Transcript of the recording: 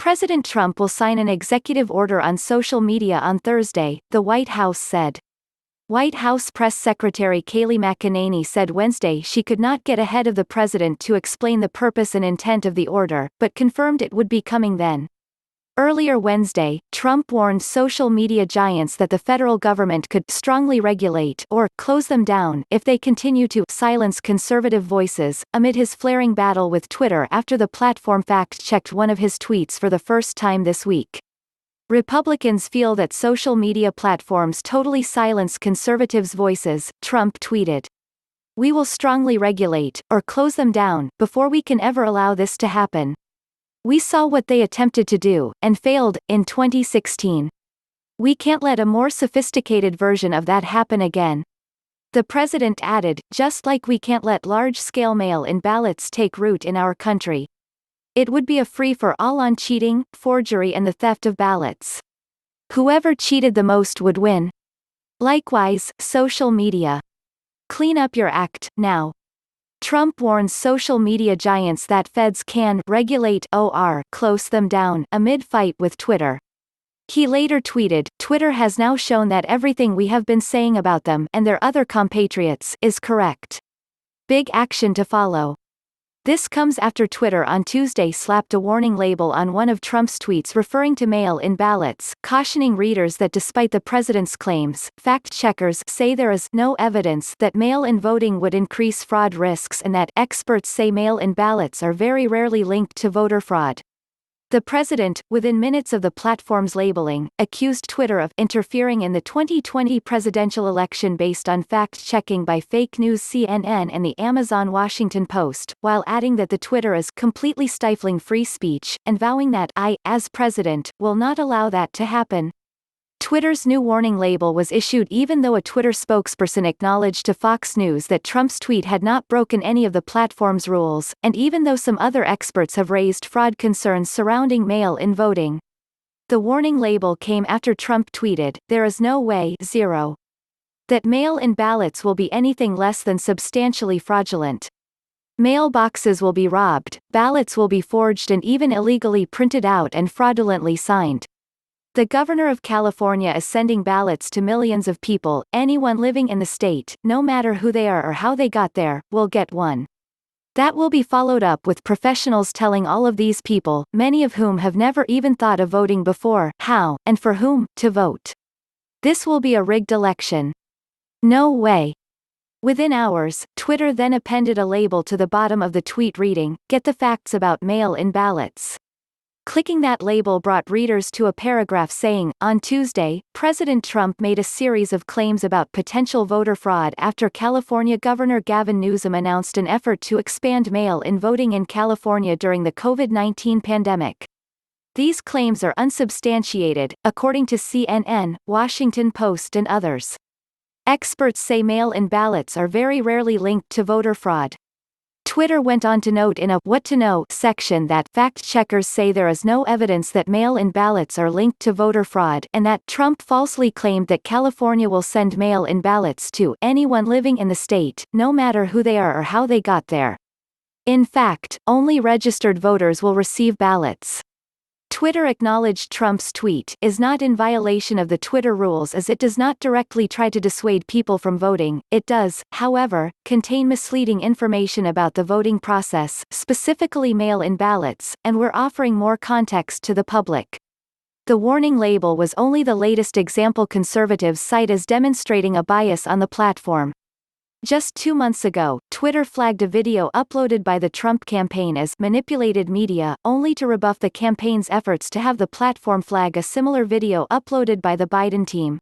President Trump will sign an executive order on social media on Thursday, the White House said. White House Press Secretary Kayleigh McEnany said Wednesday she could not get ahead of the president to explain the purpose and intent of the order, but confirmed it would be coming then. Earlier Wednesday, Trump warned social media giants that the federal government could strongly regulate or close them down if they continue to silence conservative voices, amid his flaring battle with Twitter after the platform fact-checked one of his tweets for the first time this week. Republicans feel that social media platforms totally silence conservatives' voices, Trump tweeted. We will strongly regulate, or close them down, before we can ever allow this to happen. We saw what they attempted to do, and failed, in 2016. We can't let a more sophisticated version of that happen again. The president added, just like we can't let large-scale mail-in ballots take root in our country. It would be a free-for-all on cheating, forgery and the theft of ballots. Whoever cheated the most would win. Likewise, social media. Clean up your act, now. Trump warns social media giants that feds can regulate or close them down amid fight with Twitter. He later tweeted, Twitter has now shown that everything we have been saying about them and their other compatriots is correct. Big action to follow. This comes after Twitter on Tuesday slapped a warning label on one of Trump's tweets referring to mail-in ballots, cautioning readers that despite the president's claims, fact-checkers say there is no evidence that mail-in voting would increase fraud risks and that experts say mail-in ballots are very rarely linked to voter fraud. The president, within minutes of the platform's labeling, accused Twitter of interfering in the 2020 presidential election based on fact-checking by fake news CNN and the Amazon Washington Post, while adding that the Twitter is completely stifling free speech, and vowing that I, as president, will not allow that to happen. Twitter's new warning label was issued even though a Twitter spokesperson acknowledged to Fox News that Trump's tweet had not broken any of the platform's rules, and even though some other experts have raised fraud concerns surrounding mail-in voting. The warning label came after Trump tweeted, there is no way, zero, that mail-in ballots will be anything less than substantially fraudulent. Mailboxes will be robbed, ballots will be forged and even illegally printed out and fraudulently signed. The governor of California is sending ballots to millions of people. Anyone living in the state, no matter who they are or how they got there, will get one. That will be followed up with professionals telling all of these people, many of whom have never even thought of voting before, how, and for whom, to vote. This will be a rigged election. No way. Within hours, Twitter then appended a label to the bottom of the tweet reading, "Get the facts about mail-in ballots." Clicking that label brought readers to a paragraph saying, on Tuesday, President Trump made a series of claims about potential voter fraud after California Governor Gavin Newsom announced an effort to expand mail-in voting in California during the COVID-19 pandemic. These claims are unsubstantiated, according to CNN, Washington Post and others. Experts say mail-in ballots are very rarely linked to voter fraud. Twitter went on to note in a What to Know section that fact-checkers say there is no evidence that mail-in ballots are linked to voter fraud and that Trump falsely claimed that California will send mail-in ballots to anyone living in the state, no matter who they are or how they got there. In fact, only registered voters will receive ballots. Twitter acknowledged Trump's tweet is not in violation of the Twitter rules as it does not directly try to dissuade people from voting. It does, however, contain misleading information about the voting process, specifically mail-in ballots, and we're offering more context to the public. The warning label was only the latest example conservatives cite as demonstrating a bias on the platform. Just 2 months ago, Twitter flagged a video uploaded by the Trump campaign as manipulated media, only to rebuff the campaign's efforts to have the platform flag a similar video uploaded by the Biden team.